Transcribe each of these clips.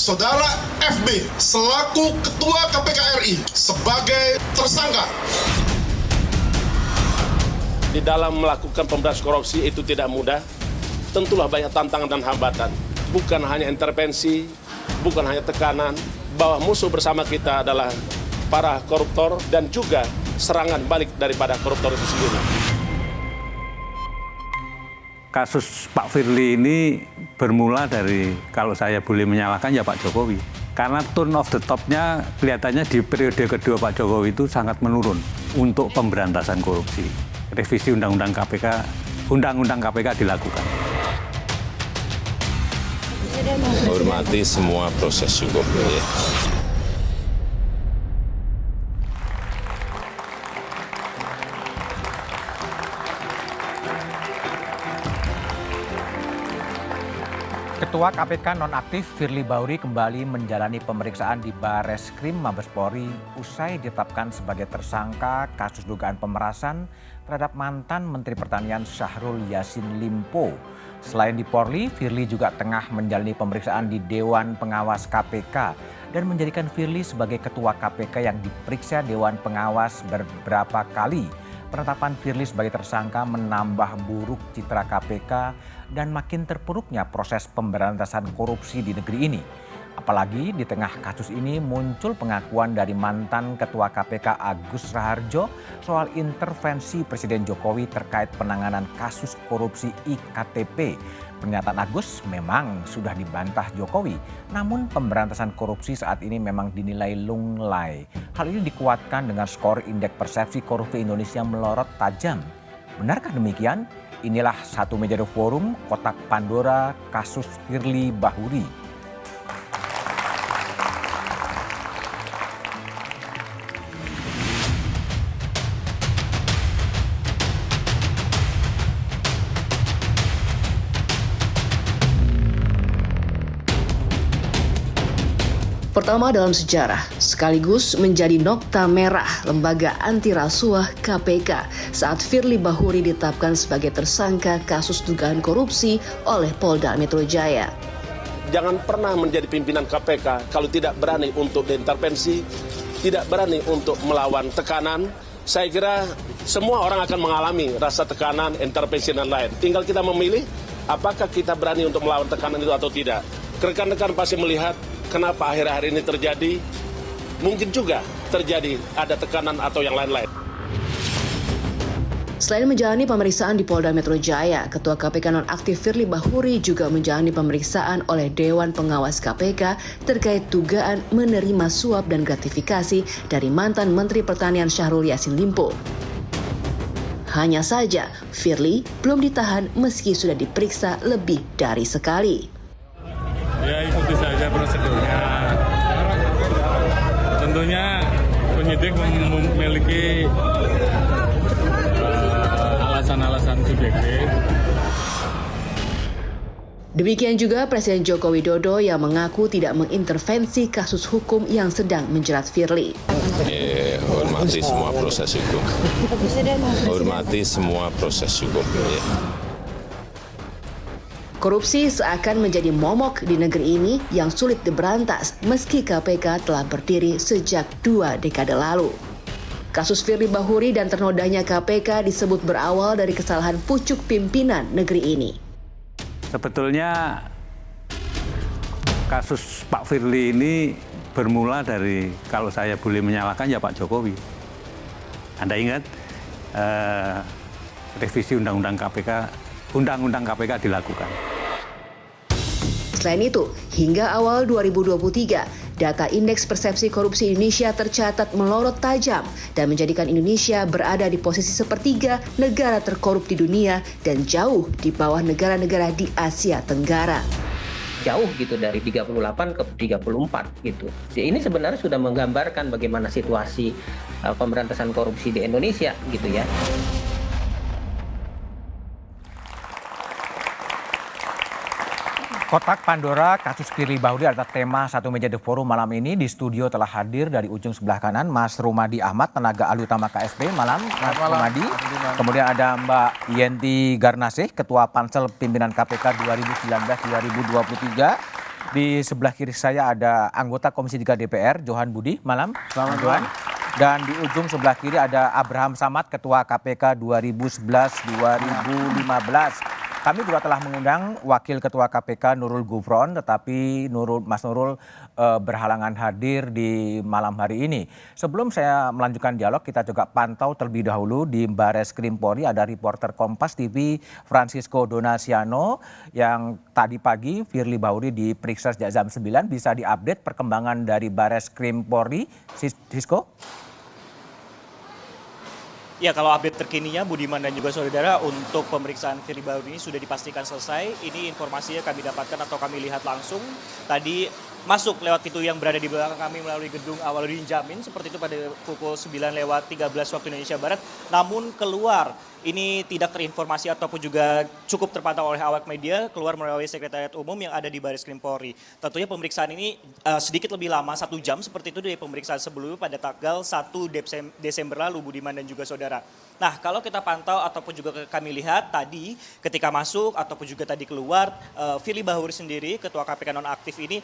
Saudara FB selaku Ketua KPK RI sebagai tersangka. Di dalam melakukan pemberantasan korupsi itu tidak mudah, tentulah banyak tantangan dan hambatan. Bukan hanya intervensi, bukan hanya tekanan, bahwa musuh bersama kita adalah para koruptor dan juga serangan balik daripada koruptor itu sendiri. Kasus Pak Firly ini bermula dari, kalau saya boleh menyalahkan, ya Pak Jokowi. Karena tone of the top-nya kelihatannya di periode kedua Pak Jokowi itu sangat menurun untuk pemberantasan korupsi. Revisi Undang-Undang KPK dilakukan. Hormati semua proses hukum. Ya. Ketua KPK nonaktif Firly Bahuri kembali menjalani pemeriksaan di Bareskrim Mabes Polri usai ditetapkan sebagai tersangka kasus dugaan pemerasan terhadap mantan Menteri Pertanian Syahrul Yassin Limpo. Selain di Polri, Firly juga tengah menjalani pemeriksaan di Dewan Pengawas KPK dan menjadikan Firly sebagai Ketua KPK yang diperiksa Dewan Pengawas beberapa kali. Penetapan Firly sebagai tersangka menambah buruk citra KPK dan makin terpuruknya proses pemberantasan korupsi di negeri ini. Apalagi di tengah kasus ini muncul pengakuan dari mantan Ketua KPK Agus Raharjo soal intervensi Presiden Jokowi terkait penanganan kasus korupsi IKTP. Pernyataan Agus memang sudah dibantah Jokowi, namun pemberantasan korupsi saat ini memang dinilai lunglai. Hal ini dikuatkan dengan skor indeks persepsi korupsi Indonesia melorot tajam. Benarkah demikian? Inilah Satu Meja The Forum, Kotak Pandora, kasus Firly Bahuri. Pertama dalam sejarah, sekaligus menjadi nokta merah lembaga anti rasuah KPK saat Firly Bahuri ditetapkan sebagai tersangka kasus dugaan korupsi oleh Polda Metro Jaya. Jangan pernah menjadi pimpinan KPK kalau tidak berani untuk diintervensi, tidak berani untuk melawan tekanan. Saya kira semua orang akan mengalami rasa tekanan, intervensi dan lain. Tinggal kita memilih apakah kita berani untuk melawan tekanan itu atau tidak. Rekan-rekan pasti melihat kenapa akhir-akhir ini terjadi, mungkin juga terjadi ada tekanan atau yang lain-lain. Selain menjalani pemeriksaan di Polda Metro Jaya, Ketua KPK nonaktif Firly Bahuri juga menjalani pemeriksaan oleh Dewan Pengawas KPK terkait dugaan menerima suap dan gratifikasi dari mantan Menteri Pertanian Syahrul Yassin Limpo. Hanya saja, Firly belum ditahan meski sudah diperiksa lebih dari sekali. Ya, ikuti saja prosedurnya. Tentunya penyidik memiliki alasan-alasan subjektif. Demikian juga Presiden Joko Widodo yang mengaku tidak mengintervensi kasus hukum yang sedang menjerat Firly. Hormati semua proses hukum. Hormati semua proses hukum. Ya. Korupsi seakan menjadi momok di negeri ini yang sulit diberantas meski KPK telah berdiri sejak 2 dekade lalu. Kasus Firly Bahuri dan ternodanya KPK disebut berawal dari kesalahan pucuk pimpinan negeri ini. Sebetulnya kasus Pak Firly ini bermula dari, kalau saya boleh menyalahkan, ya Pak Jokowi. Anda ingat revisi Undang-Undang KPK dilakukan. Selain itu, hingga awal 2023, data Indeks Persepsi Korupsi Indonesia tercatat melorot tajam dan menjadikan Indonesia berada di posisi sepertiga negara terkorup di dunia dan jauh di bawah negara-negara di Asia Tenggara. Jauh gitu dari 38 ke 34 gitu. Ini sebenarnya sudah menggambarkan bagaimana situasi pemberantasan korupsi di Indonesia gitu ya. Kotak Pandora kasus Firly Bahuri adalah tema Satu Meja The Forum malam ini. Di studio telah hadir dari ujung sebelah kanan Mas Rumadi Ahmad, tenaga ahli utama KSP. Malam, Mas Rumadi. Kemudian ada Mbak Yenti Garnasih, Ketua Pansel Pimpinan KPK 2019-2023. Di sebelah kiri saya ada anggota Komisi 3 DPR, Johan Budi. Malam. Selamat Johan. Dan di ujung sebelah kiri ada Abraham Samad, Ketua KPK 2011-2015. Kami juga telah mengundang Wakil Ketua KPK Nurul Gufron, tetapi Mas Nurul berhalangan hadir di malam hari ini. Sebelum saya melanjutkan dialog, kita juga pantau terlebih dahulu di Bares Krim Polri ada reporter Kompas TV Francisco Donasiano yang tadi pagi Firly Bahuri diperiksa sejak jam 9. Bisa diupdate perkembangan dari Bares Krim Polri, Sisko? Ya, kalau update terkininya Budiman dan juga saudara untuk pemeriksaan Firly Bahuri ini sudah dipastikan selesai. Ini informasinya kami dapatkan atau kami lihat langsung. Tadi masuk lewat pintu yang berada di belakang kami melalui gedung Awaludin Jamin seperti itu pada pukul 9:13 waktu Indonesia Barat. Namun keluar ini tidak terinformasi ataupun juga cukup terpantau oleh awak media keluar melalui Sekretariat Umum yang ada di Baris Krim Polri. Tentunya pemeriksaan ini sedikit lebih lama 1 jam seperti itu dari pemeriksaan sebelumnya pada tanggal 1 Desember lalu Budiman dan juga saudara. Nah, kalau kita pantau ataupun juga kami lihat tadi ketika masuk ataupun juga tadi keluar, Firly Bahuri sendiri Ketua KPK nonaktif ini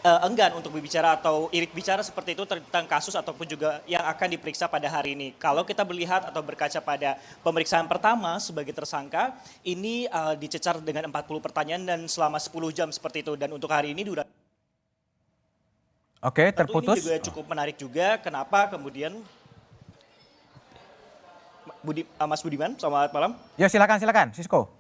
enggan untuk berbicara atau irit bicara seperti itu tentang kasus ataupun juga yang akan diperiksa pada hari ini. Kalau kita melihat atau berkaca pada pemeriksaan pertama sebagai tersangka, ini dicecar dengan 40 pertanyaan dan selama 10 jam seperti itu. Dan untuk hari ini durasi. Oke, terputus. Ini juga cukup menarik juga. Kenapa kemudian Mas Budiman, selamat malam. Ya, silakan, Sisko.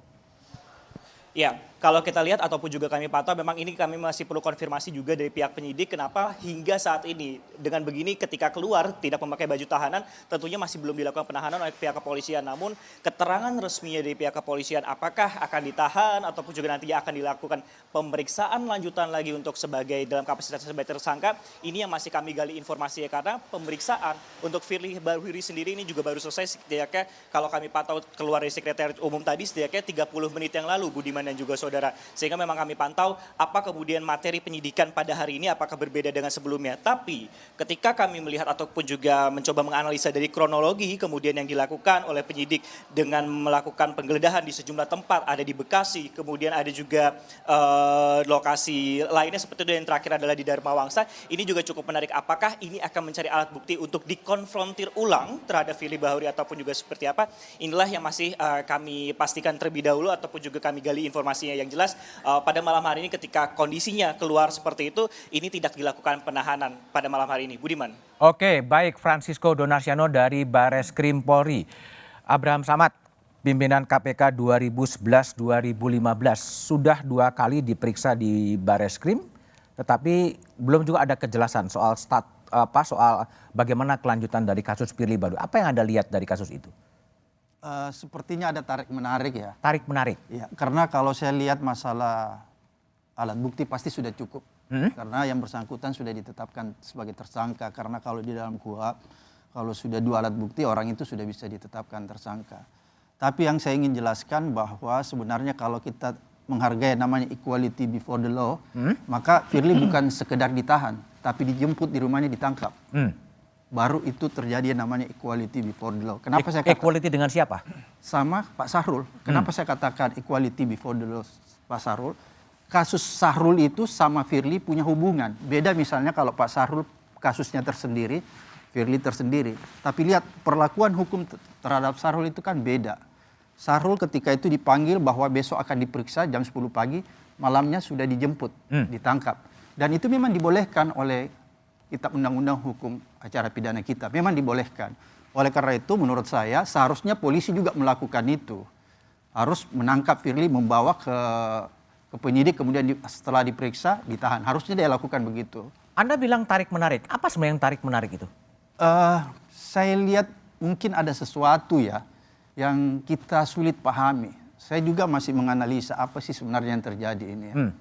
Ya, kalau kita lihat ataupun juga kami pantau, memang ini kami masih perlu konfirmasi juga dari pihak penyidik kenapa hingga saat ini dengan begini ketika keluar tidak memakai baju tahanan tentunya masih belum dilakukan penahanan oleh pihak kepolisian. Namun keterangan resminya dari pihak kepolisian apakah akan ditahan ataupun juga nantinya akan dilakukan pemeriksaan lanjutan lagi untuk sebagai dalam kapasitas sebagai tersangka, ini yang masih kami gali informasinya karena pemeriksaan untuk Firly Bahuri sendiri ini juga baru selesai setidaknya kalau kami pantau keluar dari Sekretariat Umum tadi setidaknya 30 menit yang lalu Budiman dan juga saudara. Sehingga memang kami pantau apa kemudian materi penyidikan pada hari ini apakah berbeda dengan sebelumnya. Tapi ketika kami melihat ataupun juga mencoba menganalisa dari kronologi kemudian yang dilakukan oleh penyidik dengan melakukan penggeledahan di sejumlah tempat, ada di Bekasi, kemudian ada juga lokasi lainnya seperti itu yang terakhir adalah di Dharma Wangsa. Ini juga cukup menarik. Apakah ini akan mencari alat bukti untuk dikonfrontir ulang terhadap Firly Bahuri ataupun juga seperti apa? Inilah yang masih kami pastikan terlebih dahulu ataupun juga kami gali informasinya. Yang jelas pada malam hari ini ketika kondisinya keluar seperti itu, ini tidak dilakukan penahanan pada malam hari ini. Budiman. Oke, baik, Francisco Donasiano dari Bares Krim Polri. Abraham Samad, pimpinan KPK 2011-2015, sudah 2 kali diperiksa di Bares Krim, tetapi belum juga ada kejelasan soal soal bagaimana kelanjutan dari kasus Firly Bahuri. Apa yang Anda lihat dari kasus itu? Sepertinya ada tarik-menarik ya. Tarik-menarik? Ya, karena kalau saya lihat masalah alat bukti pasti sudah cukup. Karena yang bersangkutan sudah ditetapkan sebagai tersangka. Karena kalau di dalam KUHP, kalau sudah 2 alat bukti orang itu sudah bisa ditetapkan tersangka. Tapi yang saya ingin jelaskan bahwa sebenarnya kalau kita menghargai namanya equality before the law, maka Firly bukan sekedar ditahan, tapi dijemput di rumahnya ditangkap. Baru itu terjadi yang namanya equality before the law. Kenapa saya katakan equality dengan siapa? Sama Pak Sahrul. Kenapa saya katakan equality before the law Pak Sahrul? Kasus Sahrul itu sama Firly punya hubungan. Beda misalnya kalau Pak Sahrul kasusnya tersendiri, Firly tersendiri. Tapi lihat perlakuan hukum terhadap Sahrul itu kan beda. Sahrul ketika itu dipanggil bahwa besok akan diperiksa jam 10 pagi, malamnya sudah dijemput, ditangkap. Dan itu memang dibolehkan oleh Kitab Undang-Undang Hukum Acara Pidana kita, memang dibolehkan. Oleh karena itu menurut saya seharusnya polisi juga melakukan itu. Harus menangkap Firly, membawa ke penyidik, kemudian setelah diperiksa ditahan. Harusnya dia lakukan begitu. Anda bilang tarik-menarik, apa sebenarnya yang tarik-menarik itu? Saya lihat mungkin ada sesuatu ya yang kita sulit pahami. Saya juga masih menganalisa apa sih sebenarnya yang terjadi ini ya.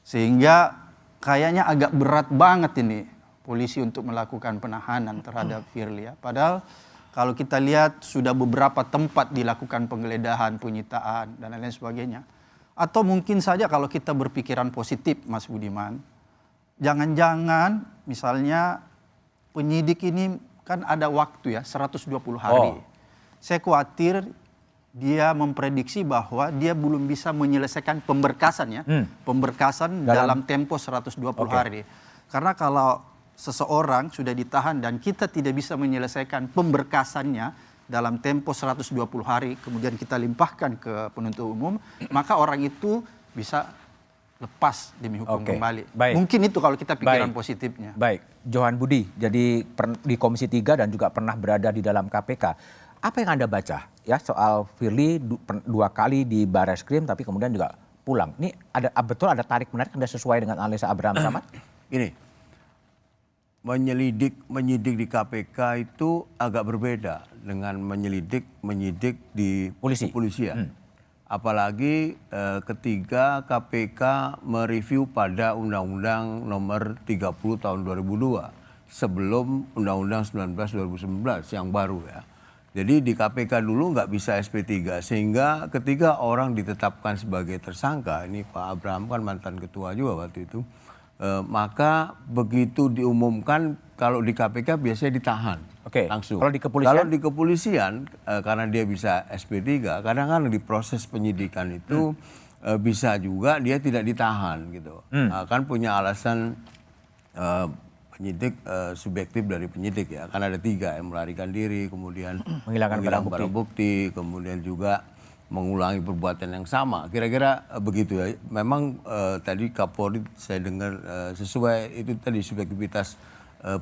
Sehingga kayaknya agak berat banget ini polisi untuk melakukan penahanan terhadap Firly ya. Padahal kalau kita lihat sudah beberapa tempat dilakukan penggeledahan, penyitaan dan lain-lain sebagainya. Atau mungkin saja kalau kita berpikiran positif Mas Budiman, jangan-jangan misalnya penyidik ini kan ada waktu ya 120 hari. Saya khawatir dia memprediksi bahwa dia belum bisa menyelesaikan pemberkasan ya, pemberkasan dalam tempo 120 hari. Karena kalau seseorang sudah ditahan dan kita tidak bisa menyelesaikan pemberkasannya dalam tempo 120 hari, kemudian kita limpahkan ke penuntut umum, maka orang itu bisa lepas demi hukum kembali. Baik. Mungkin itu kalau kita pikiran positifnya. Baik, Johan Budi, jadi di Komisi 3 dan juga pernah berada di dalam KPK. Apa yang Anda baca ya soal Firly 2 kali di Barreskrim tapi kemudian juga pulang. Ini betul ada tarik menarik Anda sesuai dengan analisa Abraham Samad? Ini menyidik di KPK itu agak berbeda dengan menyidik di kepolisian. Apalagi ketika KPK mereview pada Undang-Undang Nomor 30 Tahun 2002 sebelum Undang-Undang 19 2019 yang baru ya. Jadi di KPK dulu nggak bisa SP3 sehingga ketika orang ditetapkan sebagai tersangka, ini Pak Abraham kan mantan ketua juga waktu itu, maka begitu diumumkan kalau di KPK biasanya ditahan langsung. Kalau di kepolisian? Kalau di kepolisian karena dia bisa SP3, kadang-kadang di proses penyidikan itu bisa juga dia tidak ditahan gitu. Kan punya alasan penyidik subjektif dari penyidik ya, kan ada 3 yang melarikan diri, kemudian menghilangkan barang bukti, kemudian juga mengulangi perbuatan yang sama. Kira-kira begitu ya. Memang tadi Kapolri saya dengar sesuai itu tadi subjektivitas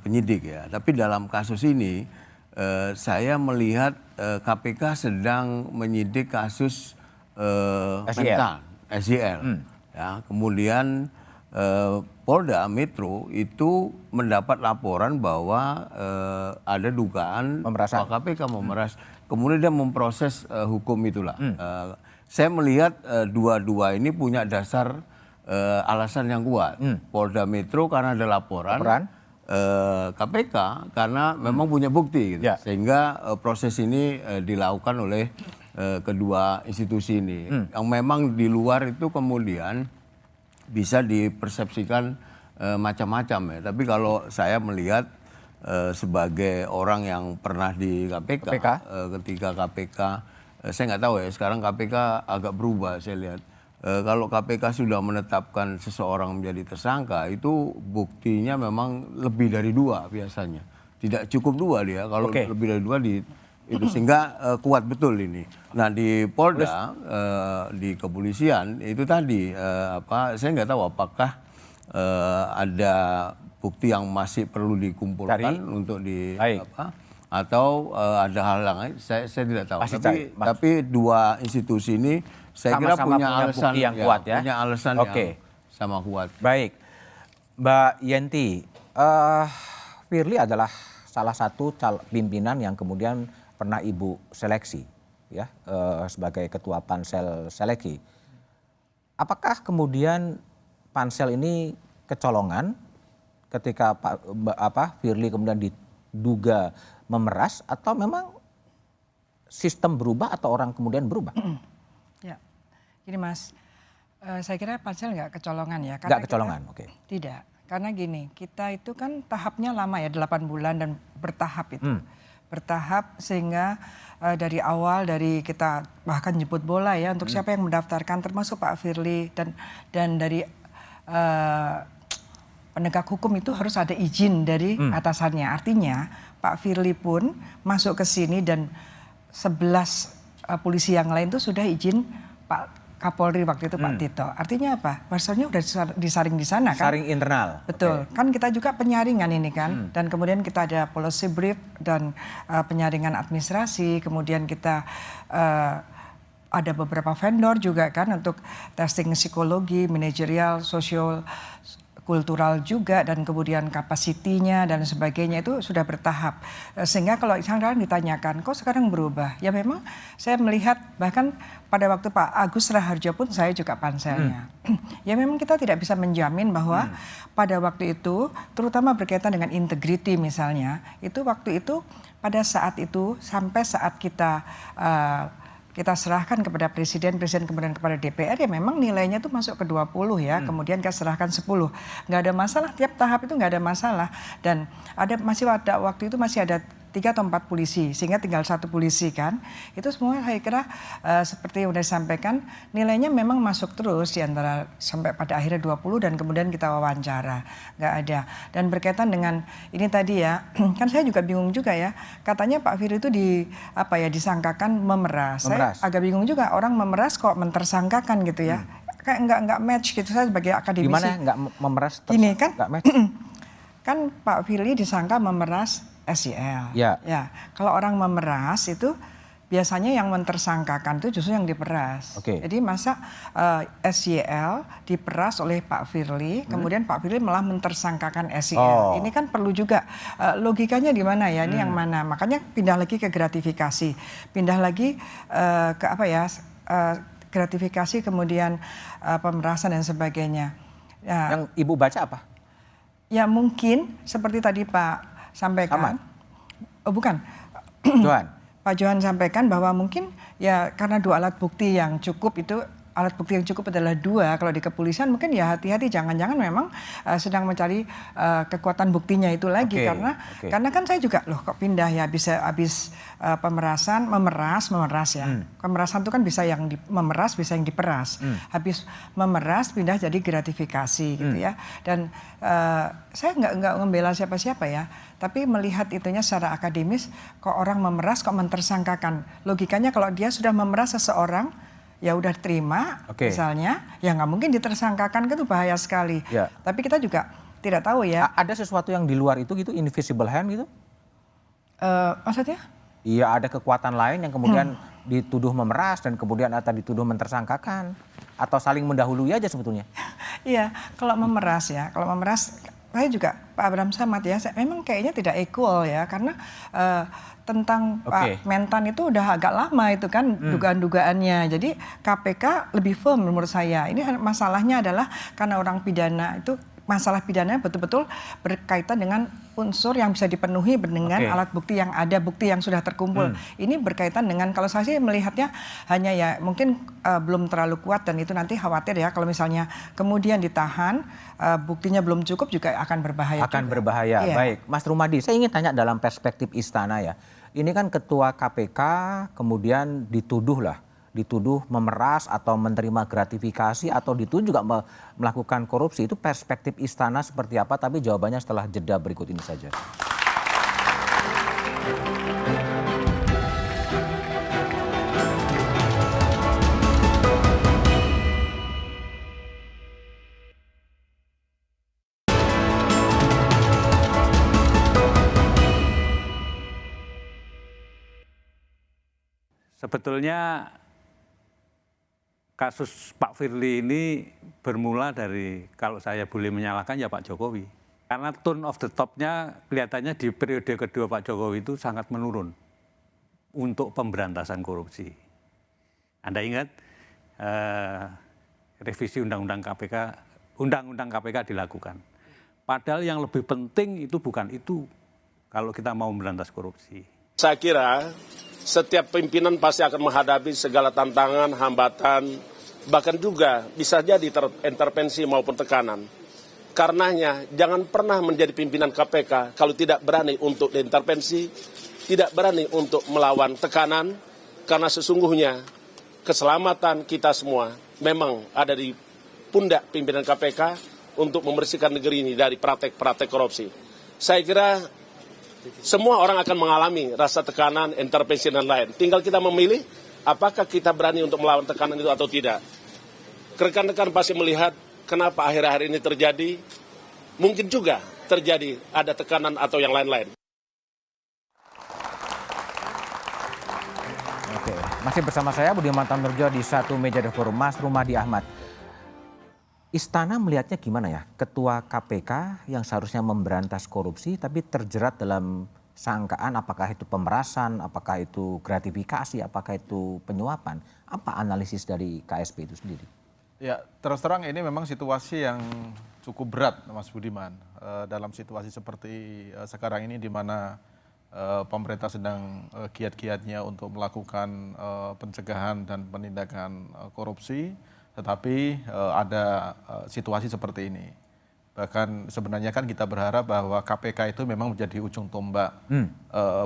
penyidik ya. Tapi dalam kasus ini saya melihat KPK sedang menyidik kasus mental, SJL. Ya, kemudian Polda Metro itu mendapat laporan bahwa ada dugaan KPK memeras. Kemudian dia memproses hukum itulah. Saya melihat dua-dua ini punya dasar alasan yang kuat. Polda Metro karena ada laporan. KPK karena memang punya bukti. Gitu. Sehingga proses ini dilakukan oleh kedua institusi ini. Yang memang di luar itu kemudian bisa dipersepsikan macam-macam ya. Tapi kalau saya melihat sebagai orang yang pernah di KPK. Ketika KPK, saya nggak tahu ya, sekarang KPK agak berubah saya lihat. Kalau KPK sudah menetapkan seseorang menjadi tersangka, itu buktinya memang lebih dari 2 biasanya. Tidak cukup 2 dia, kalau lebih dari 2 itu sehingga kuat betul ini. Nah di Polda, di kepolisian itu tadi saya nggak tahu apakah ada bukti yang masih perlu dikumpulkan untuk atau ada hal lain. Saya tidak tahu. Tapi 2 institusi ini saya kira punya alasan yang kuat ya. Punya alasan yang sama kuat. Baik, Mbak Yenti, Firly adalah salah satu pimpinan yang kemudian pernah Ibu seleksi ya sebagai ketua pansel seleksi. Apakah kemudian pansel ini kecolongan ketika Firly kemudian diduga memeras atau memang sistem berubah atau orang kemudian berubah? Ya, gini Mas, saya kira pansel nggak kecolongan ya. Nggak kecolongan, Tidak, karena gini, kita itu kan tahapnya lama ya, 8 bulan dan bertahap itu. Bertahap sehingga dari awal dari kita bahkan jemput bola ya untuk siapa yang mendaftarkan termasuk Pak Firly dan dari penegak hukum itu harus ada izin dari atasannya. Artinya Pak Firly pun masuk ke sini dan 11 polisi yang lain itu sudah izin Pak Kapolri waktu itu Pak Tito. Artinya apa? Pasalnya udah disaring di sana kan? Saring internal. Betul. Kan kita juga penyaringan ini kan. Dan kemudian kita ada policy brief dan penyaringan administrasi. Kemudian kita ada beberapa vendor juga kan untuk testing psikologi, manajerial, sosial, kultural juga, dan kemudian kapasitinya dan sebagainya itu sudah bertahap. Sehingga kalau sekarang ditanyakan, kok sekarang berubah? Ya memang saya melihat bahkan pada waktu Pak Agus Raharjo pun saya juga panselnya. Ya memang kita tidak bisa menjamin bahwa pada waktu itu, terutama berkaitan dengan integriti misalnya, itu waktu itu pada saat itu sampai saat kita serahkan kepada presiden kemudian kepada DPR ya memang nilainya itu masuk ke 20 ya, kemudian kita serahkan 10. Nggak ada masalah, tiap tahap itu nggak ada masalah. Dan masih ada waktu itu masih ada 3 atau 4 polisi, sehingga tinggal 1 polisi kan. Itu semua saya kira seperti yang sudah disampaikan, nilainya memang masuk terus di antara sampai pada akhirnya 20 dan kemudian kita wawancara. Nggak ada. Dan berkaitan dengan ini tadi ya, kan saya juga bingung juga ya. Katanya Pak Firly itu disangkakan memeras. Saya agak bingung juga, orang memeras kok mentersangkakan gitu ya. Kayak nggak match gitu, saya sebagai akademisi. Gimana nggak memeras? Gini kan, nggak match. Kan Pak Firly disangka memeras SYL. Ya. Kalau orang memeras itu biasanya yang mentersangkakan itu justru yang diperas. Jadi masa SYL diperas oleh Pak Firly, kemudian Pak Firly malah mentersangkakan SYL. Ini kan perlu juga logikanya di mana ya? Ini yang mana? Makanya pindah lagi ke gratifikasi, pindah lagi ke gratifikasi, kemudian pemerasan dan sebagainya. Yang Ibu baca apa? Ya mungkin seperti tadi Pak sampaikan. Bukan. Johan. Pak Johan sampaikan bahwa mungkin ya karena 2 alat bukti yang cukup itu, alat bukti yang cukup adalah 2, kalau di kepolisian mungkin ya hati-hati, jangan-jangan memang sedang mencari kekuatan buktinya itu lagi. Karena kan saya juga loh kok pindah ya, bisa habis pemerasan, memeras ya. Pemerasan itu kan bisa yang memeras, bisa yang diperas. Habis memeras pindah jadi gratifikasi gitu ya. Dan saya nggak membela siapa-siapa ya, tapi melihat itunya secara akademis, kok orang memeras kok mentersangkakan. Logikanya kalau dia sudah memeras seseorang, ya udah terima, misalnya, ya nggak mungkin ditersangkakan, itu bahaya sekali. Tapi kita juga tidak tahu ya. Ada sesuatu yang di luar itu gitu, invisible hand gitu? Maksudnya? Iya, ada kekuatan lain yang kemudian dituduh memeras dan kemudian atau dituduh mentersangkakan, atau saling mendahului aja sebetulnya. Iya, kalau memeras saya juga Pak Abraham Samad ya, memang kayaknya tidak equal ya, karena tentang Pak Mentan itu udah agak lama itu kan dugaan-dugaannya. Jadi KPK lebih firm menurut saya. Ini masalahnya adalah karena orang pidana itu, masalah pidananya betul-betul berkaitan dengan unsur yang bisa dipenuhi dengan alat bukti yang ada, bukti yang sudah terkumpul. Ini berkaitan dengan, kalau saya sih melihatnya hanya ya mungkin belum terlalu kuat, dan itu nanti khawatir ya kalau misalnya kemudian ditahan, buktinya belum cukup juga akan berbahaya. Berbahaya. Baik, Mas Rumadi, saya ingin tanya dalam perspektif istana ya. Ini kan ketua KPK kemudian dituduh memeras atau menerima gratifikasi atau dituduh juga melakukan korupsi. Itu perspektif istana seperti apa? Tapi jawabannya setelah jeda berikut ini saja. Sebetulnya kasus Pak Firly ini bermula dari, kalau saya boleh menyalahkan ya Pak Jokowi. Karena tone of the top-nya kelihatannya di periode kedua Pak Jokowi itu sangat menurun untuk pemberantasan korupsi. Anda ingat revisi Undang-Undang KPK dilakukan. Padahal yang lebih penting itu bukan itu kalau kita mau memberantas korupsi. Saya kira setiap pimpinan pasti akan menghadapi segala tantangan, hambatan, bahkan juga bisa jadi intervensi maupun tekanan. Karenanya jangan pernah menjadi pimpinan KPK kalau tidak berani untuk diintervensi, tidak berani untuk melawan tekanan, karena sesungguhnya keselamatan kita semua memang ada di pundak pimpinan KPK untuk membersihkan negeri ini dari praktek-praktek korupsi. Saya kira semua orang akan mengalami rasa tekanan, intervensi dan lain. Tinggal kita memilih apakah kita berani untuk melawan tekanan itu atau tidak. Rekan-rekan pasti melihat kenapa akhir-akhir ini terjadi. Mungkin juga terjadi ada tekanan atau yang lain-lain. Oke, masih bersama saya Budiman Tamnurjo di Satu Meja The Forum. Mas Rumadi Ahmad. Istana melihatnya gimana ya? Ketua KPK yang seharusnya memberantas korupsi tapi terjerat dalam sangkaan, apakah itu pemerasan, apakah itu gratifikasi, apakah itu penyuapan. Apa analisis dari KSP itu sendiri? Ya, terus terang ini memang situasi yang cukup berat, Mas Budiman. Dalam situasi seperti sekarang ini di mana pemerintah sedang giat-giatnya untuk melakukan pencegahan dan penindakan korupsi, tetapi ada situasi seperti ini. Bahkan sebenarnya kan kita berharap bahwa KPK itu memang menjadi ujung tombak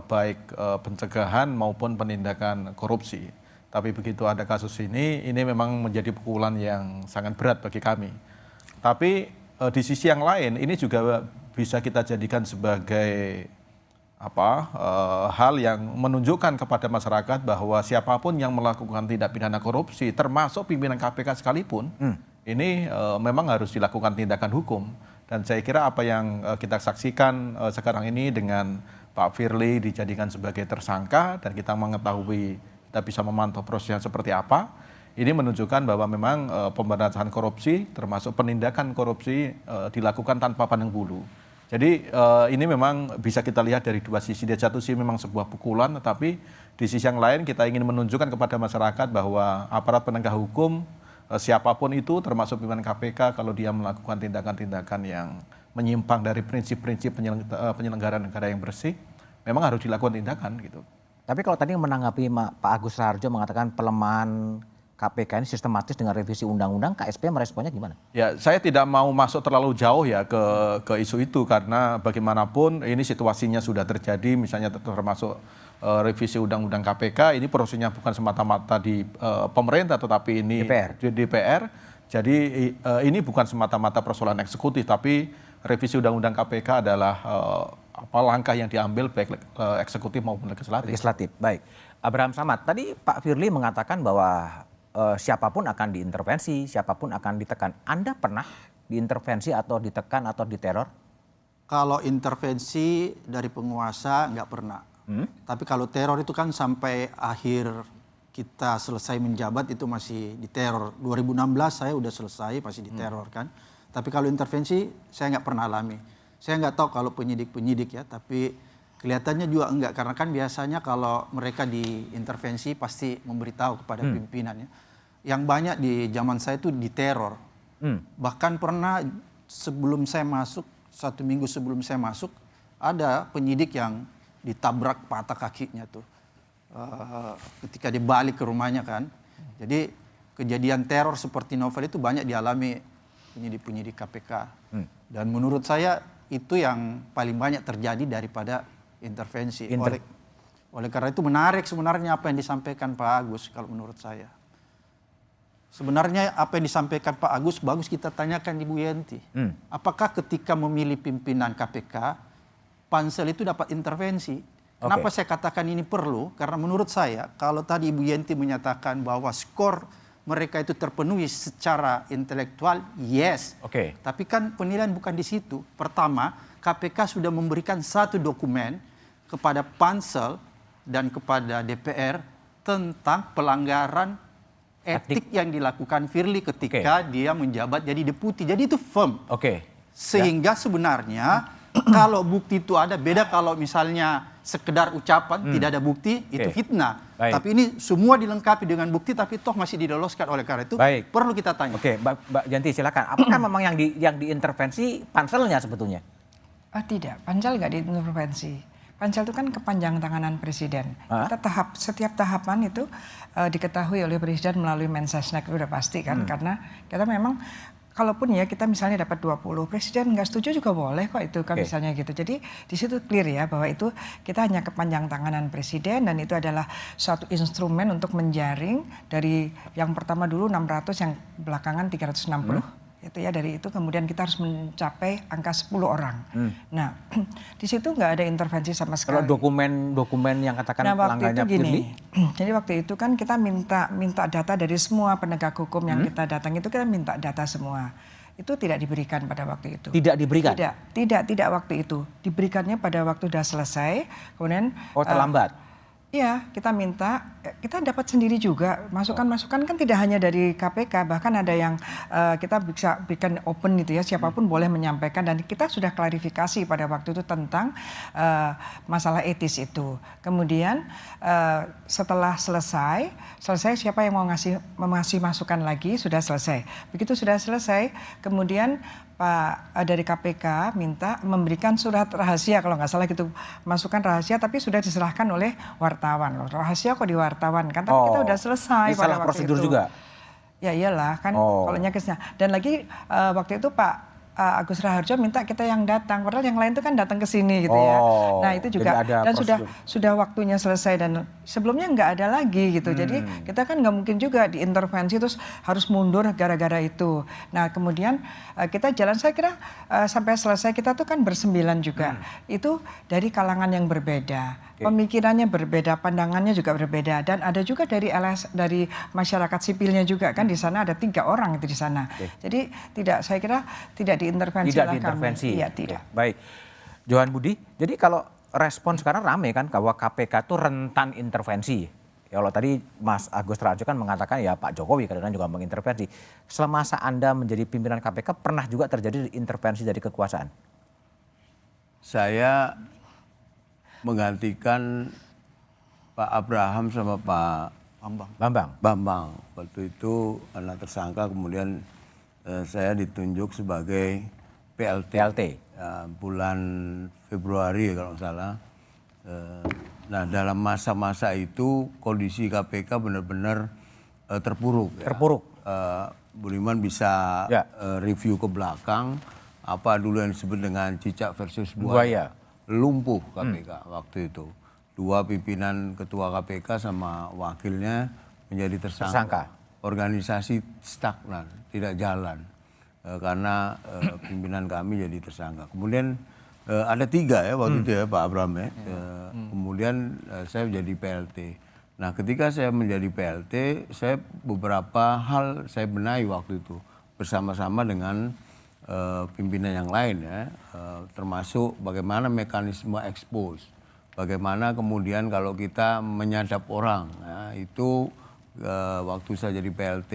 baik pencegahan maupun penindakan korupsi. Tapi begitu ada kasus ini memang menjadi pukulan yang sangat berat bagi kami. Tapi di sisi yang lain ini juga bisa kita jadikan sebagai hal yang menunjukkan kepada masyarakat bahwa siapapun yang melakukan tindak pidana korupsi, termasuk pimpinan KPK sekalipun, ini memang harus dilakukan tindakan hukum. Dan saya kira apa yang kita saksikan sekarang ini dengan Pak Firly dijadikan sebagai tersangka dan kita mengetahui, kita bisa memantau prosesnya seperti apa, ini menunjukkan bahwa memang pemberantasan korupsi termasuk penindakan korupsi dilakukan tanpa pandang bulu. Jadi ini memang bisa kita lihat dari dua sisi. Di satu sisi memang sebuah pukulan, tetapi di sisi yang lain kita ingin menunjukkan kepada masyarakat bahwa aparat penegak hukum siapapun itu termasuk pimpinan KPK kalau dia melakukan tindakan-tindakan yang menyimpang dari prinsip-prinsip penyelenggaraan negara yang bersih, memang harus dilakukan tindakan gitu. Tapi kalau tadi menanggapi Pak Agus Raharjo mengatakan pelemahan KPK ini sistematis dengan revisi undang-undang, KSP meresponnya gimana? Ya, saya tidak mau masuk terlalu jauh ya ke isu itu karena bagaimanapun ini situasinya sudah terjadi, misalnya termasuk revisi undang-undang KPK, ini prosesnya bukan semata-mata di pemerintah tetapi ini di DPR. Jadi ini bukan semata-mata persoalan eksekutif, tapi revisi undang-undang KPK adalah langkah yang diambil baik eksekutif maupun legislatif. Legislatif, baik. Abraham Samad, tadi Pak Firly mengatakan bahwa siapapun akan diintervensi, siapapun akan ditekan. Anda pernah diintervensi atau ditekan atau diteror? Kalau intervensi dari penguasa nggak pernah. Tapi kalau teror itu kan sampai akhir kita selesai menjabat itu masih diteror. 2016 saya udah selesai masih diteror kan. Tapi kalau intervensi saya nggak pernah alami. Saya nggak tahu kalau penyidik ya, tapi kelihatannya juga enggak. Karena kan biasanya kalau mereka diintervensi pasti memberitahu kepada pimpinannya. Yang banyak di zaman saya itu diteror. Bahkan pernah sebelum saya masuk, 1 minggu sebelum saya masuk, ada penyidik yang ditabrak patah kakinya tuh ketika dia balik ke rumahnya kan. Jadi kejadian teror seperti novel itu banyak dialami penyidik-penyidik KPK. Dan menurut saya itu yang paling banyak terjadi daripada intervensi. Oleh karena itu menarik sebenarnya apa yang disampaikan Pak Agus kalau menurut saya. Sebenarnya apa yang disampaikan Pak Agus bagus kita tanyakan Ibu Yenti. Apakah ketika memilih pimpinan KPK pansel itu dapat intervensi? Kenapa saya katakan ini perlu? Karena menurut saya kalau tadi Ibu Yenti menyatakan bahwa skor mereka itu terpenuhi secara intelektual, yes. Tapi kan penilaian bukan di situ. Pertama, KPK sudah memberikan satu dokumen kepada pansel dan kepada DPR tentang pelanggaran etik yang dilakukan Firly ketika dia menjabat jadi deputi. Jadi itu firm. Sehingga sebenarnya kalau bukti itu ada, beda kalau misalnya sekedar ucapan tidak ada bukti, itu fitnah. Tapi ini semua dilengkapi dengan bukti tapi toh masih diloloskan. Oleh karena itu perlu kita tanya. Mbak Yanti silakan. Apakah memang yang diintervensi panselnya sebetulnya? Tidak, pansel nggak diintervensi. Pansel itu kan kepanjang tanganan presiden. Kita setiap tahapan itu diketahui oleh presiden melalui Mensesnek, itu udah pasti kan. Karena kita memang kalaupun ya kita misalnya dapat 20, presiden nggak setuju juga boleh kok itu kan misalnya gitu. Jadi di situ clear ya bahwa itu kita hanya kepanjang tanganan presiden dan itu adalah suatu instrumen untuk menjaring dari yang pertama dulu 600 yang belakangan 360. Itu ya dari itu kemudian kita harus mencapai angka 10 orang. Nah di situ nggak ada intervensi sama sekali. Kalau dokumen yang katakan pelanggarannya Firly? Jadi waktu itu kan kita minta data dari semua penegak hukum yang kita datang itu kita minta data semua. Itu tidak diberikan pada waktu itu. Tidak diberikan? Tidak waktu itu. Diberikannya pada waktu sudah selesai. Kemudian terlambat? Iya, kita minta, kita dapat sendiri juga. Masukan-masukan kan tidak hanya dari KPK, bahkan ada yang kita bisa bikin open gitu ya, siapapun boleh menyampaikan. Dan kita sudah klarifikasi pada waktu itu tentang masalah etis itu. Kemudian setelah selesai siapa yang mau ngasih masukan lagi, sudah selesai. Begitu sudah selesai, kemudian Pak dari KPK minta memberikan surat rahasia kalau nggak salah gitu, masukan rahasia tapi sudah diserahkan oleh wartawan. Rahasia kok di wartawan kan, tapi kita udah selesai pada waktu prosedur itu. Juga? Ya iyalah kan kalau nyakisnya. Dan lagi waktu itu Pak Agus Raharjo minta kita yang datang, padahal yang lain itu kan datang ke sini gitu ya. Nah itu juga dan sudah waktunya selesai dan sebelumnya nggak ada lagi gitu. Jadi kita kan nggak mungkin juga diintervensi terus harus mundur gara-gara itu. Nah kemudian kita jalan, saya kira sampai selesai kita tuh kan bersembilan juga. Itu dari kalangan yang berbeda. Pemikirannya berbeda, pandangannya juga berbeda, dan ada juga dari masyarakat sipilnya juga kan di sana ada 3 orang itu di sana. Jadi saya kira tidak diintervensi. Tidak diintervensi. Iya tidak. Baik, Johan Budi. Jadi kalau respon sekarang rame kan bahwa KPK itu rentan intervensi. Ya kalau tadi Mas Agus Raharjo kan mengatakan ya Pak Jokowi kadang-kadang juga mengintervensi. Selama masa Anda menjadi pimpinan KPK pernah juga terjadi intervensi dari kekuasaan? Saya menggantikan Pak Abraham sama Pak Bambang. Waktu itu anak tersangka, kemudian saya ditunjuk sebagai PLT. Bulan Februari kalau nggak salah. Nah dalam masa-masa itu kondisi KPK benar-benar terpuruk. Terpuruk. Budiman bisa review ke belakang apa dulu yang disebut dengan cicak versus buaya. Lumpuh KPK waktu itu. 2 pimpinan ketua KPK sama wakilnya menjadi tersangka. Organisasi stagnan, tidak jalan. Karena pimpinan kami jadi tersangka. Kemudian ada 3 ya waktu itu ya Pak Abraham ya. Kemudian saya menjadi PLT. Nah ketika saya menjadi PLT, saya beberapa hal saya benahi waktu itu. Bersama-sama dengan pimpinan yang lain ya, termasuk bagaimana mekanisme expose, bagaimana kemudian kalau kita menyadap orang, ya, itu waktu saya jadi PLT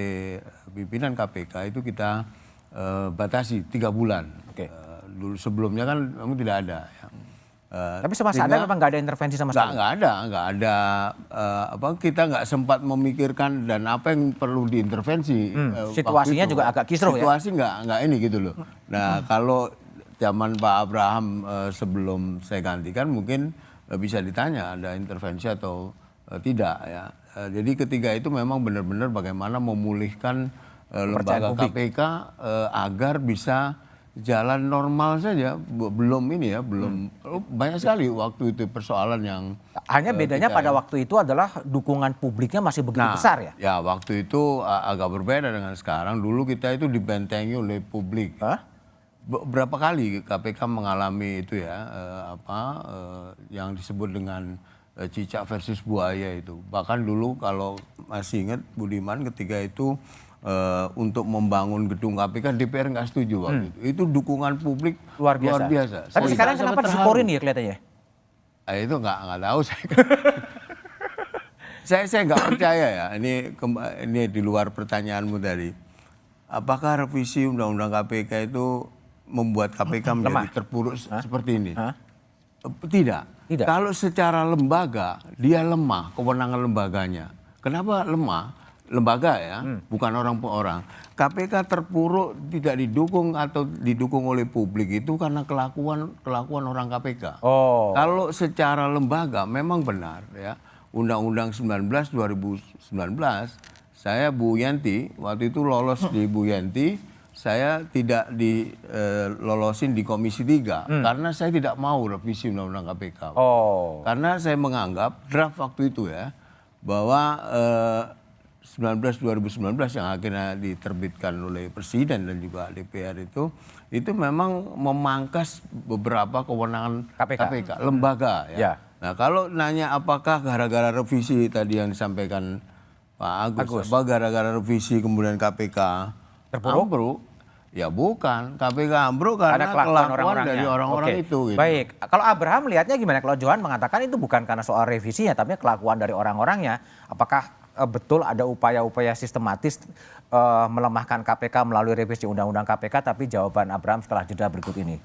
pimpinan KPK itu kita batasi 3 bulan. Dulu sebelumnya kan memang tidak ada. Ya. Tapi semasa Anda memang nggak ada intervensi sama sekali? Nggak ada. Kita nggak sempat memikirkan dan apa yang perlu diintervensi. Situasinya juga agak kisruh ya? Situasi nggak ini gitu loh. Nah kalau zaman Pak Abraham sebelum saya gantikan mungkin bisa ditanya ada intervensi atau tidak ya. Jadi ketiga itu memang benar-benar bagaimana memulihkan lembaga KPK agar bisa jalan normal saja, belum ini ya, belum banyak sekali waktu itu persoalan yang hanya bedanya pada waktu itu adalah dukungan publiknya masih begitu besar ya. Ya waktu itu agak berbeda dengan sekarang. Dulu kita itu dibentengi oleh publik. Berapa kali KPK mengalami itu ya yang disebut dengan cicak versus buaya itu. Bahkan dulu kalau masih ingat Budiman ketika itu untuk membangun gedung KPK DPR nggak setuju waktu itu. Itu dukungan publik luar biasa. Tapi sekarang kenapa disyukurin ya kelihatannya? Itu nggak tahu saya. saya nggak percaya ya. Ini di luar pertanyaanmu tadi. Apakah revisi undang-undang KPK itu membuat KPK menjadi terpuruk seperti ini? Tidak. Kalau secara lembaga dia lemah kewenangan lembaganya. Kenapa lemah? Lembaga ya, bukan orang per orang. KPK terpuruk tidak didukung atau didukung oleh publik itu karena kelakuan orang KPK. Kalau secara lembaga memang benar ya. Undang-Undang 19 2019 saya Bu Yanti waktu itu lolos di Bu Yanti, saya tidak dilolosin di Komisi 3 karena saya tidak mau revisi Undang-Undang KPK. Karena saya menganggap draft waktu itu ya bahwa 2019 yang akhirnya diterbitkan oleh Presiden dan juga DPR itu memang memangkas beberapa kewenangan KPK lembaga ya. Nah kalau nanya apakah gara-gara revisi tadi yang disampaikan Pak Agus. Apa gara-gara revisi kemudian KPK terpuruk? Ya bukan, KPK ambruk karena kelakuan dari orang-orang itu. Gitu. Baik, kalau Abraham melihatnya gimana? Kalau Johan mengatakan itu bukan karena soal revisinya, tapi kelakuan dari orang-orangnya. Apakah betul ada upaya-upaya sistematis melemahkan KPK melalui revisi Undang-Undang KPK, tapi jawaban Abraham setelah jeda berikut ini.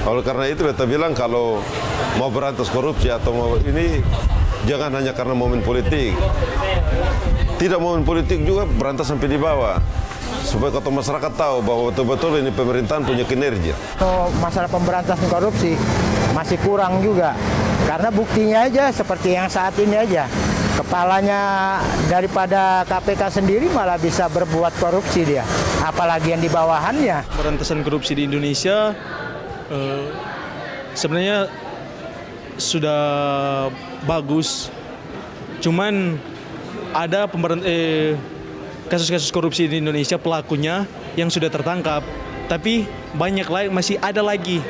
Oleh karena itu beta bilang kalau mau berantas korupsi atau mau ini jangan hanya karena momen politik. Tidak momen politik juga berantas sampai di bawah. Supaya kota masyarakat tahu bahwa betul-betul ini pemerintahan punya kinerja. Untuk masalah pemberantasan korupsi masih kurang juga. Karena buktinya aja seperti yang saat ini aja. Kepalanya daripada KPK sendiri malah bisa berbuat korupsi dia. Apalagi yang di bawahannya. Pemberantasan korupsi di Indonesia sebenarnya sudah bagus. Cuman ada kasus-kasus korupsi di Indonesia pelakunya yang sudah tertangkap, tapi banyak lagi masih ada lagi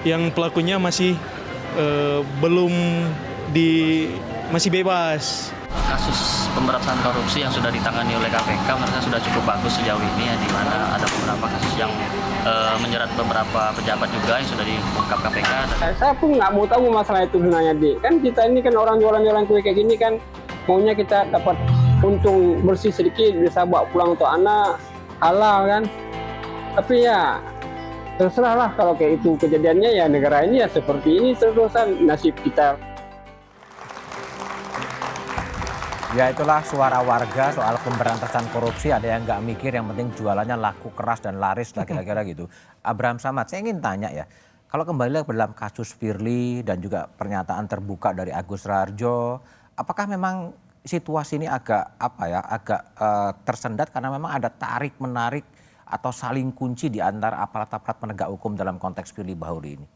yang pelakunya masih masih bebas. Kasus pemberantasan korupsi yang sudah ditangani oleh KPK menurut saya sudah cukup bagus sejauh ini ya, di mana ada beberapa kasus yang menjerat beberapa pejabat juga yang sudah diungkap KPK. Saya pun nggak mau tahu masalah itu sebenarnya, Di. Kan kita ini kan orang jualan-jualan kue kayak gini kan maunya kita dapat untung bersih sedikit, bisa bawa pulang untuk anak, halal kan. Tapi ya terserah lah kalau kayak itu kejadiannya, ya negara ini ya seperti ini terus-terusan nasib kita. Ya itulah suara warga soal pemberantasan korupsi. Ada yang nggak mikir, yang penting jualannya laku keras dan laris lah kira-kira gitu. Abraham Samad, saya ingin tanya ya, kalau kembali ke dalam kasus Firly dan juga pernyataan terbuka dari Agus Raharjo, apakah memang situasi ini agak tersendat karena memang ada tarik menarik atau saling kunci di antara aparat-aparat penegak hukum dalam konteks Firly Bahuri ini?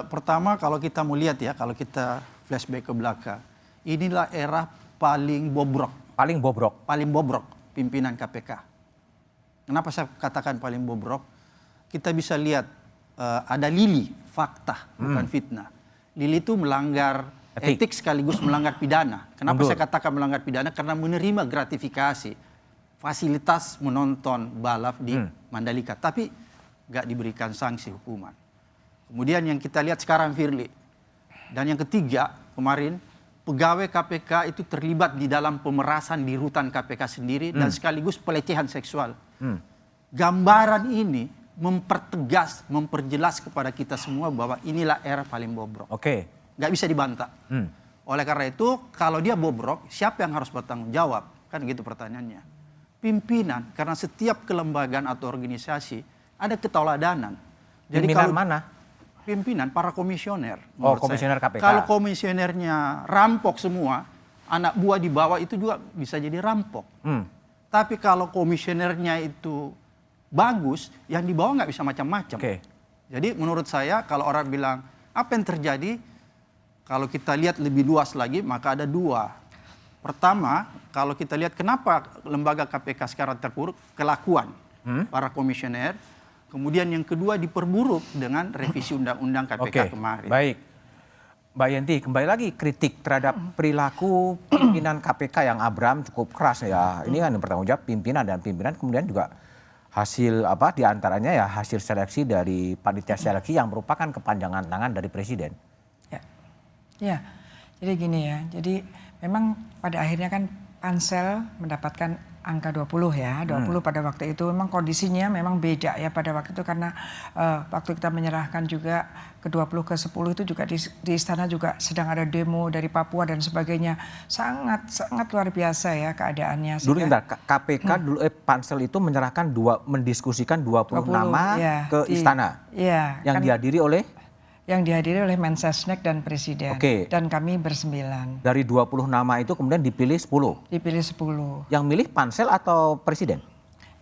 Pertama kalau kita mau lihat ya, kalau kita flashback ke belakang, inilah era paling bobrok. Paling bobrok? Paling bobrok pimpinan KPK. Kenapa saya katakan paling bobrok? Kita bisa lihat ada Lili, fakta bukan fitnah. Lili itu melanggar etik sekaligus melanggar pidana. Kenapa saya katakan melanggar pidana? Karena menerima gratifikasi, fasilitas menonton balap di Mandalika, tapi nggak diberikan sanksi hukuman. Kemudian yang kita lihat sekarang Firly. Dan yang ketiga, kemarin pegawai KPK itu terlibat di dalam pemerasan di rutan KPK sendiri dan sekaligus pelecehan seksual. Gambaran ini mempertegas, memperjelas kepada kita semua bahwa inilah era paling bobrok. Nggak bisa dibantah. Oleh karena itu, kalau dia bobrok, siapa yang harus bertanggung jawab? Kan gitu pertanyaannya. Pimpinan, karena setiap kelembagaan atau organisasi ada keteladanan. Jadi pimpinan kalau mana? Pimpinan, para komisioner. Oh, komisioner KPK. Kalau komisionernya rampok semua, anak buah di bawah itu juga bisa jadi rampok. Tapi kalau komisionernya itu bagus, yang di bawah nggak bisa macam-macam. Jadi menurut saya, kalau orang bilang, apa yang terjadi? Kalau kita lihat lebih luas lagi, maka ada dua. Pertama, kalau kita lihat kenapa lembaga KPK sekarang terpuruk, kelakuan para komisioner. Kemudian yang kedua diperburuk dengan revisi undang-undang KPK kemarin. Baik, Mbak Yenti, kembali lagi kritik terhadap perilaku pimpinan KPK yang Abraham cukup keras ya. Ini kan yang bertanggung jawab pimpinan, dan pimpinan kemudian juga hasil diantaranya ya hasil seleksi dari panitia seleksi yang merupakan kepanjangan tangan dari presiden. Ya, jadi gini ya, jadi memang pada akhirnya kan pansel mendapatkan angka 20 ya, 20 pada waktu itu memang kondisinya memang beda ya pada waktu itu karena waktu kita menyerahkan juga ke 20 ke 10 itu juga di istana juga sedang ada demo dari Papua dan sebagainya, sangat luar biasa ya keadaannya. Dulu KPK dulu pansel itu menyerahkan mendiskusikan 20 nama ya, ke istana yang dihadiri oleh Mensesnek dan Presiden. Dan kami bersembilan. Dari 20 nama itu kemudian dipilih 10? Dipilih 10. Yang milih pansel atau Presiden?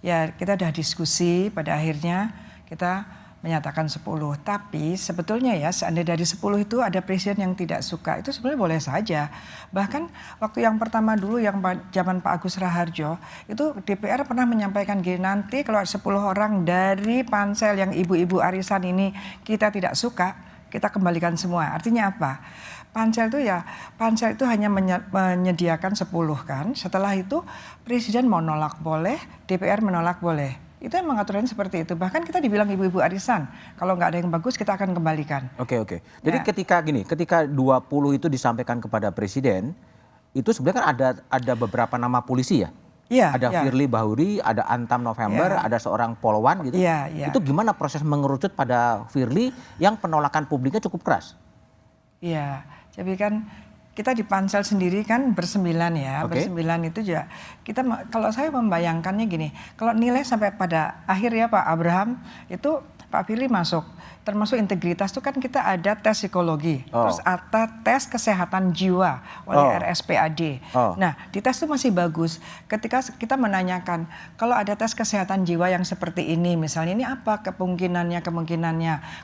Ya kita sudah diskusi, pada akhirnya kita menyatakan 10. Tapi sebetulnya ya seandainya dari 10 itu ada Presiden yang tidak suka, itu sebenarnya boleh saja. Bahkan waktu yang pertama dulu yang zaman Pak Agus Raharjo, itu DPR pernah menyampaikan gini, nanti kalau 10 orang dari pansel yang ibu-ibu arisan ini kita tidak suka, kita kembalikan semua. Artinya apa? Pansel itu hanya menyediakan 10 kan. Setelah itu Presiden mau nolak boleh, DPR menolak boleh. Itu yang mengaturnya seperti itu. Bahkan kita dibilang ibu-ibu arisan. Kalau nggak ada yang bagus kita akan kembalikan. Jadi ketika 20 itu disampaikan kepada Presiden, itu sebenarnya kan ada beberapa nama polisi ya? Iya, ada iya. Firly Bahuri, ada Antam November, Iya. ada seorang Polwan gitu. Iya, iya. Itu gimana proses mengerucut pada Firly yang penolakan publiknya cukup keras? Iya, jadi kan kita di pansel sendiri kan bersembilan ya, Oke. bersembilan itu juga kita kalau saya membayangkannya gini, kalau nilai sampai pada akhir ya Pak Abraham itu Pak Firly masuk, termasuk integritas itu kan kita ada tes psikologi, terus ada tes kesehatan jiwa oleh RSPAD. Nah di tes itu masih bagus. Ketika kita menanyakan kalau ada tes kesehatan jiwa yang seperti ini, misalnya ini apa kemungkinannya,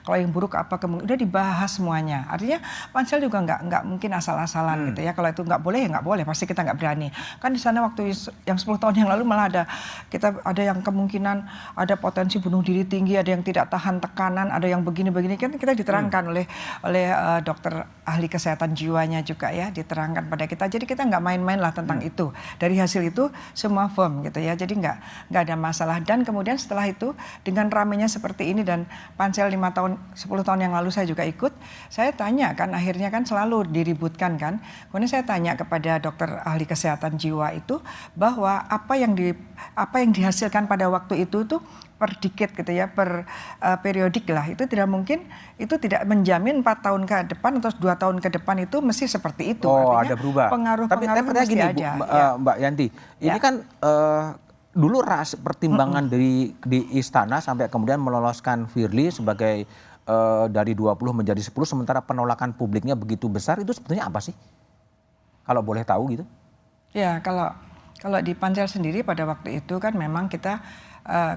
kalau yang buruk apa udah dibahas semuanya. Artinya pansel juga nggak mungkin asal-asalan gitu ya. Kalau itu nggak boleh ya nggak boleh, pasti kita nggak berani. Kan di sana waktu yang 10 tahun yang lalu malah ada yang kemungkinan ada potensi bunuh diri tinggi, ada yang tidak tahan tekanan, ada yang begini-begini kan kita diterangkan oleh dokter ahli kesehatan jiwanya juga ya, diterangkan pada kita. Jadi kita nggak main-main lah tentang itu. Dari hasil itu semua firm gitu ya. Jadi nggak ada masalah. Dan kemudian setelah itu dengan ramenya seperti ini dan pansel 10 tahun yang lalu saya juga ikut, saya tanya kan akhirnya kan selalu diributkan kan. Kemudian saya tanya kepada dokter ahli kesehatan jiwa itu bahwa apa yang dihasilkan pada waktu itu tuh per dikit gitu ya, per periodik lah, itu tidak mungkin, itu tidak menjamin 4 tahun ke depan atau 2 tahun ke depan itu mesti seperti itu. Oh, artinya ada berubah. pengaruh-pengaruh mesti gini, ada. Mbak Yanti, ini kan dulu pertimbangan di istana sampai kemudian meloloskan Firly sebagai dari 20 menjadi 10, sementara penolakan publiknya begitu besar, itu sebetulnya apa sih? Kalau boleh tahu gitu? Ya, kalau di pansel sendiri pada waktu itu kan memang kita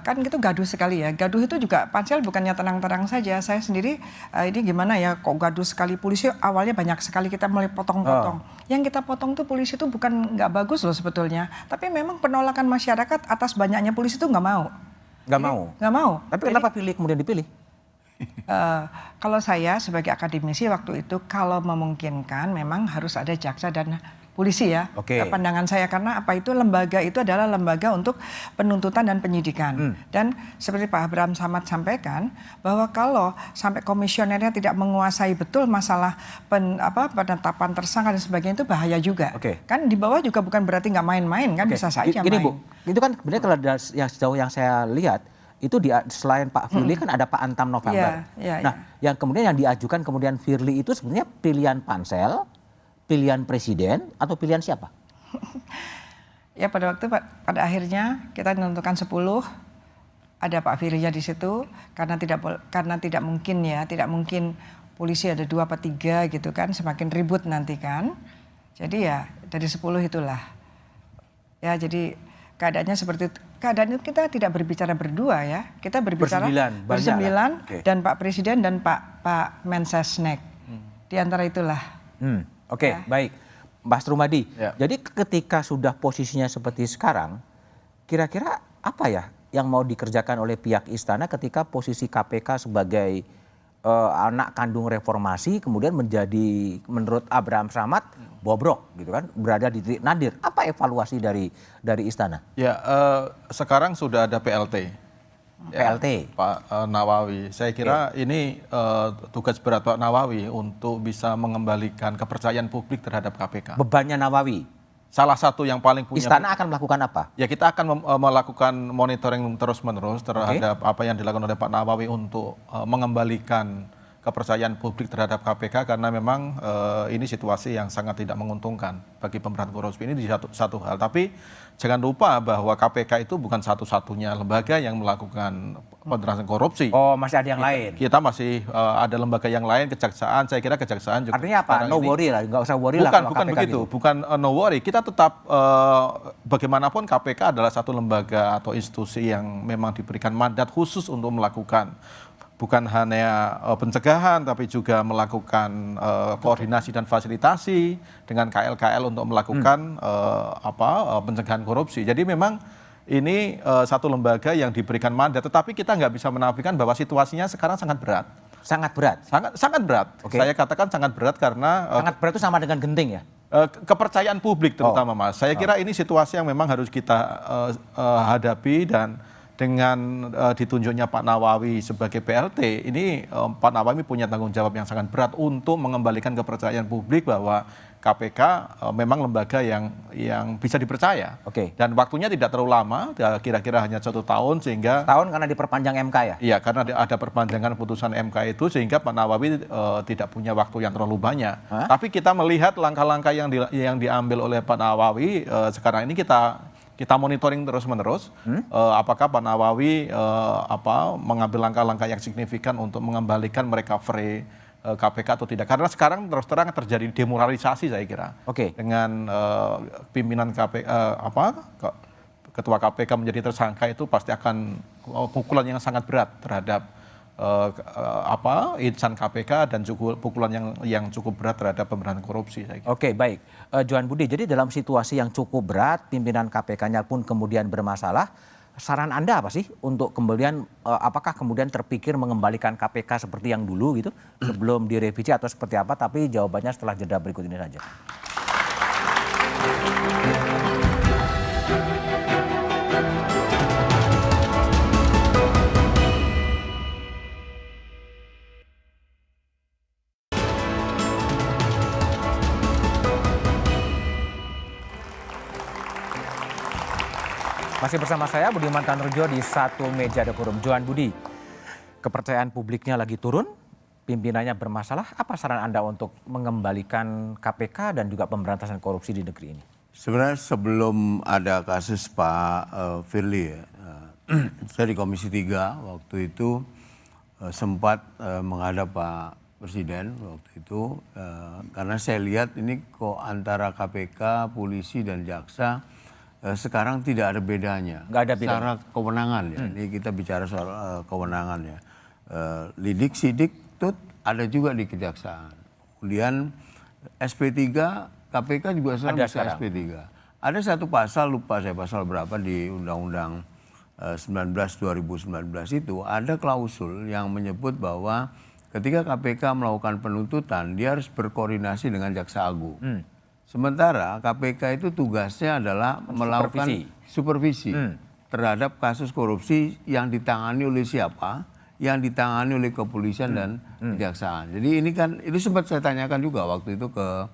kan itu gaduh sekali ya. Gaduh itu juga pansel bukannya tenang-tenang saja. Saya sendiri ini gimana ya, kok gaduh sekali. Polisi awalnya banyak sekali kita mulai potong-potong. Yang kita potong tuh polisi itu bukan nggak bagus loh sebetulnya. Tapi memang penolakan masyarakat atas banyaknya polisi itu nggak mau. Nggak mau. Tapi kenapa Firly kemudian dipilih? Kalau saya sebagai akademisi waktu itu kalau memungkinkan memang harus ada jaksa dan polisi ya. Pandangan saya karena apa itu lembaga itu adalah lembaga untuk penuntutan dan penyidikan. Dan seperti Pak Abraham Samad sampaikan bahwa kalau sampai komisionernya tidak menguasai betul masalah penetapan tersangka dan sebagainya itu bahaya juga. Kan di bawah juga bukan berarti nggak main-main kan, bisa saja Gini main. Bu, itu kan sebenarnya kalau yang sejauh yang saya lihat itu selain Pak Firly kan ada Pak Antam November. Yang kemudian yang diajukan kemudian Firly itu sebenarnya pilihan pansel, pilihan presiden atau pilihan siapa? Ya pada akhirnya kita menentukan 10, ada Pak Firly-nya di situ karena tidak mungkin polisi ada 2 atau 3 gitu kan, semakin ribut nanti kan. Jadi ya dari 10 itulah. Ya jadi keadaannya seperti itu. Keadaan itu kita tidak berbicara berdua ya, kita berbicara bersembilan dan Pak Presiden dan Pak Mensesnek. Di antara itulah. Baik. Mas Rumadi, jadi ketika sudah posisinya seperti sekarang, kira-kira apa ya yang mau dikerjakan oleh pihak istana ketika posisi KPK sebagai anak kandung reformasi kemudian menjadi menurut Abraham Samad bobrok gitu kan, berada di titik nadir. Apa evaluasi dari istana? Ya, sekarang sudah ada PLT. PLT. Pak Nawawi. Saya kira ini tugas berat Pak Nawawi untuk bisa mengembalikan kepercayaan publik terhadap KPK. Bebannya Nawawi. Salah satu yang paling punya. Istana akan melakukan apa? Ya kita akan melakukan monitoring terus-menerus terhadap apa yang dilakukan oleh Pak Nawawi untuk mengembalikan kepercayaan publik terhadap KPK karena memang ini situasi yang sangat tidak menguntungkan bagi pemberantasan korupsi ini di satu hal. Tapi jangan lupa bahwa KPK itu bukan satu-satunya lembaga yang melakukan pemberantasan korupsi. Oh, masih ada yang lain. Kita masih ada lembaga yang lain, kejaksaan. Saya kira kejaksaan juga. Artinya apa? No worry lah, nggak usah worry lah. Bukan begitu, bukan no worry. Kita tetap bagaimanapun KPK adalah satu lembaga atau institusi yang memang diberikan mandat khusus untuk melakukan bukan hanya pencegahan tapi juga melakukan koordinasi dan fasilitasi dengan KL-KL untuk melakukan pencegahan korupsi. Jadi memang ini satu lembaga yang diberikan mandat, tetapi kita nggak bisa menafikan bahwa situasinya sekarang sangat berat. Sangat berat? Sangat berat. Saya katakan sangat berat karena sangat berat itu sama dengan genting ya? Kepercayaan publik terutama Mas. Saya kira ini situasi yang memang harus kita hadapi dan dengan ditunjuknya Pak Nawawi sebagai PLT, ini Pak Nawawi punya tanggung jawab yang sangat berat untuk mengembalikan kepercayaan publik bahwa KPK memang lembaga yang bisa dipercaya. Oke. Dan waktunya tidak terlalu lama, kira-kira hanya 1 tahun, sehingga tahun karena diperpanjang MK ya? Iya, karena ada perpanjangan putusan MK itu, sehingga Pak Nawawi tidak punya waktu yang terlalu banyak. Tapi kita melihat langkah-langkah yang diambil oleh Pak Nawawi sekarang ini kita monitoring terus-menerus. Apakah Pak Nawawi mengambil langkah-langkah yang signifikan untuk mengembalikan recovery KPK atau tidak? Karena sekarang terus terang terjadi demoralisasi saya kira. Dengan pimpinan KPK ketua KPK menjadi tersangka, itu pasti akan pukulan yang sangat berat terhadap insan KPK dan juga pukulan yang cukup berat terhadap pemberantasan korupsi. Saya kira. Oke, baik. Johan Budi, jadi dalam situasi yang cukup berat, pimpinan KPK-nya pun kemudian bermasalah. Saran Anda apa sih untuk kemudian apakah kemudian terpikir mengembalikan KPK seperti yang dulu gitu sebelum direvisi atau seperti apa? Tapi jawabannya setelah jeda berikut ini saja. Masih bersama saya Budiman Tanurjo di Satu Meja The Forum. Johan Budi, kepercayaan publiknya lagi turun, pimpinannya bermasalah. Apa saran Anda untuk mengembalikan KPK dan juga pemberantasan korupsi di negeri ini? Sebenarnya sebelum ada kasus Pak Firly, saya di Komisi 3 waktu itu sempat menghadap Pak Presiden waktu itu, karena saya lihat ini kok antara KPK, polisi dan jaksa sekarang tidak ada bedanya. Nggak ada bedanya. Secara kewenangan ya. Ini kita bicara soal kewenangan ya. Lidik, sidik, tut ada juga di kejaksaan. Kemudian SP3, KPK juga sekarang bisa SP3. Ada satu pasal, lupa saya pasal berapa di Undang-Undang 2019 itu, ada klausul yang menyebut bahwa ketika KPK melakukan penuntutan, dia harus berkoordinasi dengan Jaksa Agung. Sementara KPK itu tugasnya adalah melakukan supervisi terhadap kasus korupsi yang ditangani oleh siapa, yang ditangani oleh kepolisian dan kejaksaan. Jadi ini kan, itu sempat saya tanyakan juga waktu itu ke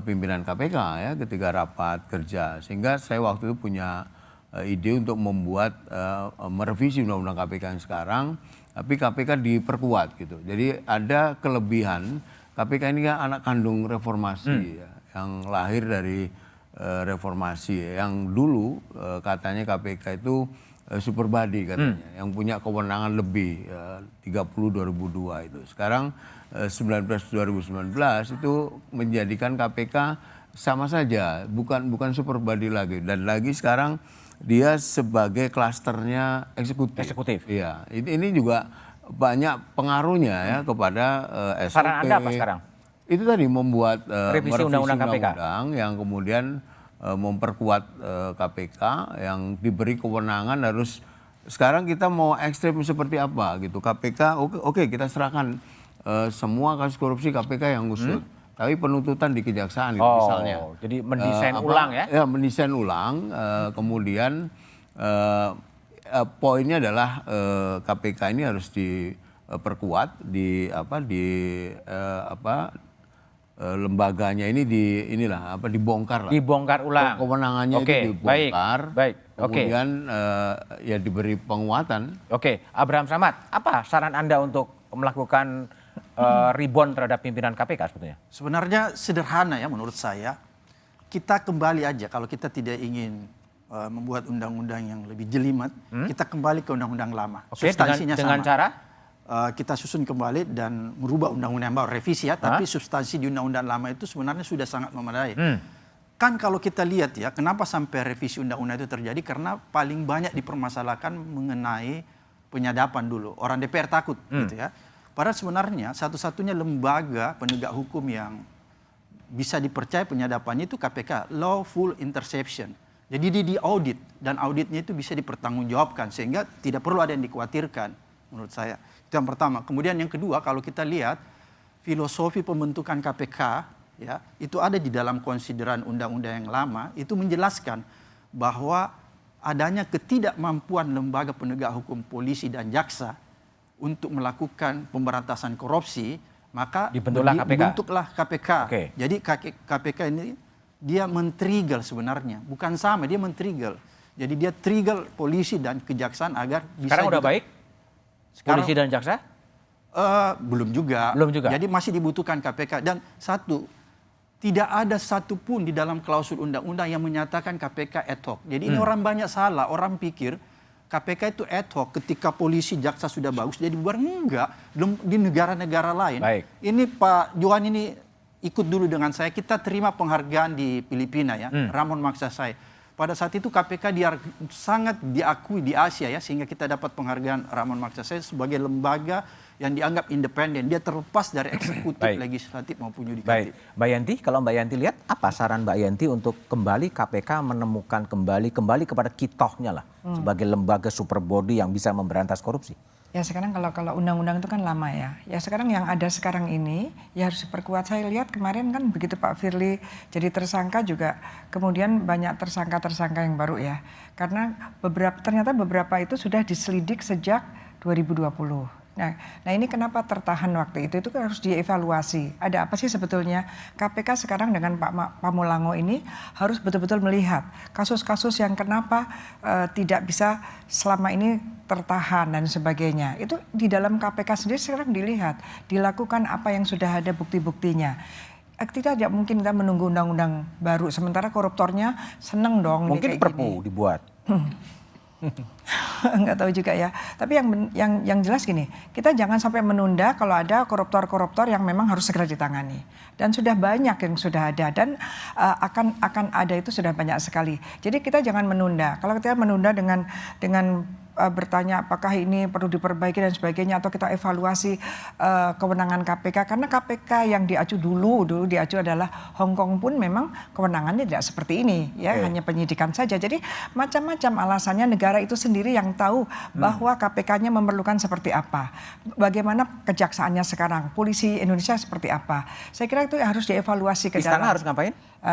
pimpinan KPK ya ketika rapat kerja. Sehingga saya waktu itu punya ide untuk membuat merevisi Undang-Undang KPK yang sekarang, tapi KPK diperkuat gitu. Jadi ada kelebihan, KPK ini kan anak kandung reformasi ya, yang lahir dari reformasi, yang dulu katanya KPK itu super body katanya, yang punya kewenangan lebih 30/2002 itu. Sekarang 2019 itu menjadikan KPK sama saja, bukan super body lagi, dan lagi sekarang dia sebagai klasternya eksekutif. Iya, ini juga banyak pengaruhnya ya kepada SOP. Saran Anda apa sekarang? Itu tadi membuat revisi undang-undang KPK yang kemudian memperkuat KPK yang diberi kewenangan harus, sekarang kita mau ekstrem seperti apa gitu. KPK oke, kita serahkan semua kasus korupsi KPK yang ngusut. Tapi penuntutan di kejaksaan gitu misalnya. Jadi mendesain ulang ya? Ya, mendesain ulang. Kemudian poinnya adalah KPK ini harus diperkuat lembaganya ini dibongkar lah. Dibongkar ulang. Kewenangannya itu dibongkar. Baik. Kemudian ya diberi penguatan. Oke, Abraham Samad, apa saran Anda untuk melakukan rebound terhadap pimpinan KPK sebetulnya? Sebenarnya sederhana ya menurut saya. Kita kembali aja, kalau kita tidak ingin membuat undang-undang yang lebih jelimet, kita kembali ke undang-undang lama. Oke, dengan cara? Kita susun kembali dan merubah undang-undang baru, revisi ya, tapi substansi di undang-undang lama itu sebenarnya sudah sangat memadai. Kan kalau kita lihat ya, kenapa sampai revisi undang-undang itu terjadi? Karena paling banyak dipermasalahkan mengenai penyadapan dulu. Orang DPR takut gitu ya. Padahal sebenarnya satu-satunya lembaga penegak hukum yang bisa dipercaya penyadapannya itu KPK, lawful interception. Jadi dia diaudit dan auditnya itu bisa dipertanggungjawabkan sehingga tidak perlu ada yang dikhawatirkan menurut saya. Itu yang pertama. Kemudian yang kedua, kalau kita lihat filosofi pembentukan KPK ya, itu ada di dalam konsideran undang-undang yang lama, itu menjelaskan bahwa adanya ketidakmampuan lembaga penegak hukum, polisi dan jaksa untuk melakukan pemberantasan korupsi, maka dibentuklah KPK. Jadi KPK ini dia men-trigger sebenarnya, bukan sama, dia men-trigger. Jadi dia trigger polisi dan kejaksaan agar bisa. Sekarang udah baik? Polisi dan jaksa? Belum juga. Jadi masih dibutuhkan KPK. Dan tidak ada satupun di dalam klausul undang-undang yang menyatakan KPK ad hoc. Jadi ini orang banyak salah, orang pikir KPK itu ad hoc ketika polisi jaksa sudah bagus jadi bubar. Enggak, di negara-negara lain. Ini Pak Johan ini ikut dulu dengan saya, kita terima penghargaan di Filipina ya, Ramon Magsaysay. Pada saat itu KPK sangat diakui di Asia ya, sehingga kita dapat penghargaan Ramon Magsaysay sebagai lembaga yang dianggap independen. Dia terlepas dari eksekutif, legislatif maupun yudikatif. Mbak Yanti, kalau Mbak Yanti lihat apa saran Mbak Yanti untuk kembali KPK menemukan kembali kepada kitohnya lah sebagai lembaga super body yang bisa memberantas korupsi? Ya sekarang kalau undang-undang itu kan lama ya. Ya sekarang yang ada sekarang ini ya harus diperkuat. Saya lihat kemarin kan begitu Pak Firly jadi tersangka juga kemudian banyak tersangka-tersangka yang baru ya. Karena ternyata beberapa itu sudah diselidik sejak 2020. Nah ini kenapa tertahan waktu itu kan harus dievaluasi. Ada apa sih sebetulnya? KPK sekarang dengan Pak Pamulango ini harus betul-betul melihat kasus-kasus yang kenapa tidak bisa selama ini tertahan dan sebagainya. Itu di dalam KPK sendiri sekarang dilihat, dilakukan apa yang sudah ada bukti-buktinya. Tidak mungkin kita menunggu undang-undang baru, sementara koruptornya seneng dong. Mungkin perpu dibuat. Nggak tahu juga ya. Tapi yang jelas gini, kita jangan sampai menunda kalau ada koruptor-koruptor yang memang harus segera ditangani. Dan sudah banyak yang sudah ada dan akan ada itu sudah banyak sekali. Jadi kita jangan menunda. Kalau kita menunda dengan bertanya apakah ini perlu diperbaiki dan sebagainya atau kita evaluasi kewenangan KPK karena KPK yang diacu dulu diacu adalah Hong Kong pun memang kewenangannya tidak seperti ini ya hanya penyidikan saja. Jadi macam-macam alasannya negara itu sendiri yang tahu bahwa KPK-nya memerlukan seperti apa. Bagaimana kejaksaannya sekarang, polisi Indonesia seperti apa. Saya kira itu harus dievaluasi ke dalam. Istana harus ngapain?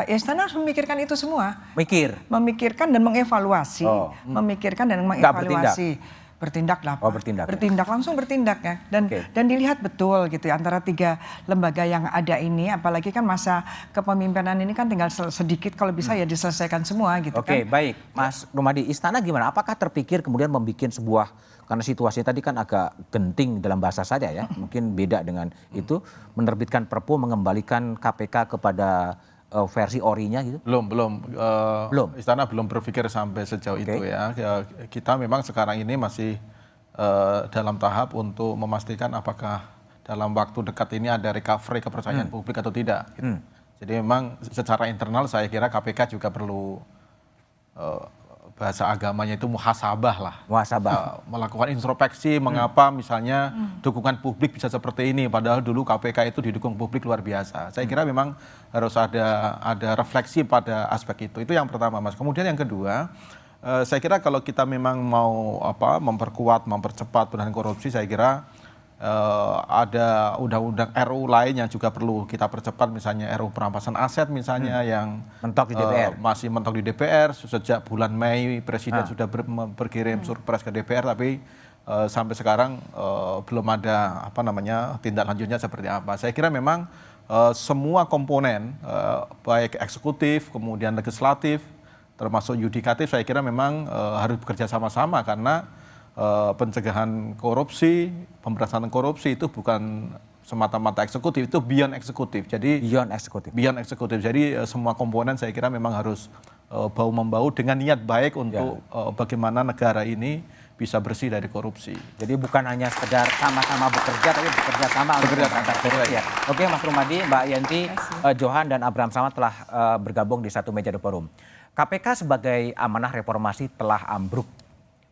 Istana harus memikirkan itu semua. Memikirkan dan mengevaluasi. Memikirkan dan mengevaluasi. Bertindak lah. Langsung bertindak ya. Dan dilihat betul gitu ya antara tiga lembaga yang ada ini. Apalagi kan masa kepemimpinan ini kan tinggal sedikit kalau bisa ya diselesaikan semua gitu kan. Baik. Mas Rumadi, Istana gimana? Apakah terpikir kemudian membuat sebuah, karena situasinya tadi kan agak genting dalam bahasa saja ya. Mungkin beda dengan itu. Menerbitkan perpu mengembalikan KPK kepada versi orinya gitu? Belum. Istana belum berpikir sampai sejauh itu ya. Kita memang sekarang ini masih dalam tahap untuk memastikan apakah dalam waktu dekat ini ada recovery kepercayaan publik atau tidak. Gitu. Jadi memang secara internal saya kira KPK juga perlu bahasa agamanya itu muhasabah lah. Melakukan introspeksi mengapa misalnya dukungan publik bisa seperti ini padahal dulu KPK itu didukung publik luar biasa. Saya kira memang harus ada refleksi pada aspek itu. Itu yang pertama Mas. Kemudian yang kedua, saya kira kalau kita memang mau memperkuat, mempercepat penanganan korupsi, saya kira ada undang-undang RU lain yang juga perlu kita percepat, misalnya RU perampasan aset misalnya yang mentok di DPR. Masih mentok di DPR. Sejak bulan Mei Presiden sudah berkirim surpres ke DPR, tapi sampai sekarang belum ada tindak lanjutnya seperti apa. Saya kira memang semua komponen baik eksekutif kemudian legislatif termasuk yudikatif saya kira memang harus bekerja sama-sama karena pencegahan korupsi, pemberantasan korupsi itu bukan semata-mata eksekutif, itu beyond eksekutif. Jadi beyond eksekutif. Jadi semua komponen saya kira memang harus bahu-membahu dengan niat baik untuk bagaimana negara ini bisa bersih dari korupsi. Jadi bukan hanya sekedar sama-sama bekerja, tapi bekerja sama untuk memberantas korupsi. Oke, Mas Rumadi, Mbak Yanti, Johan dan Abraham Samad telah bergabung di satu meja The Forum. KPK sebagai amanah reformasi telah ambruk.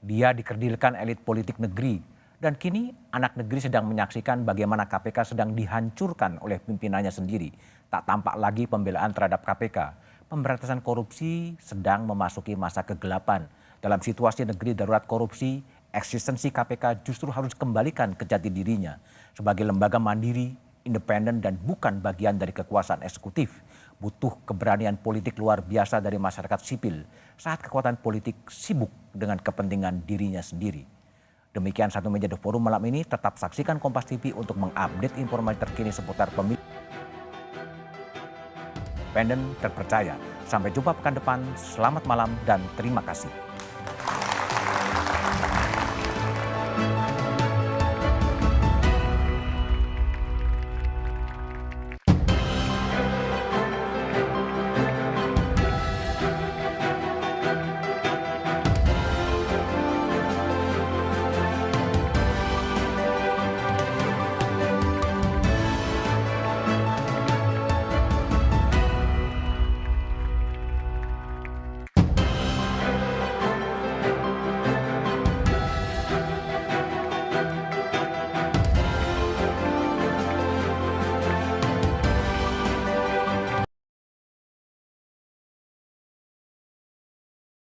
Dia dikerdilkan elit politik negeri. Dan kini anak negeri sedang menyaksikan bagaimana KPK sedang dihancurkan oleh pimpinannya sendiri. Tak tampak lagi pembelaan terhadap KPK. Pemberantasan korupsi sedang memasuki masa kegelapan. Dalam situasi negeri darurat korupsi, eksistensi KPK justru harus kembalikan ke jati dirinya. Sebagai lembaga mandiri, independen dan bukan bagian dari kekuasaan eksekutif. Butuh keberanian politik luar biasa dari masyarakat sipil saat kekuatan politik sibuk dengan kepentingan dirinya sendiri. Demikian Satu Meja The Forum malam ini. Tetap saksikan Kompas TV untuk mengupdate informasi terkini seputar pemilu independen terpercaya. Sampai jumpa pekan depan. Selamat malam dan terima kasih.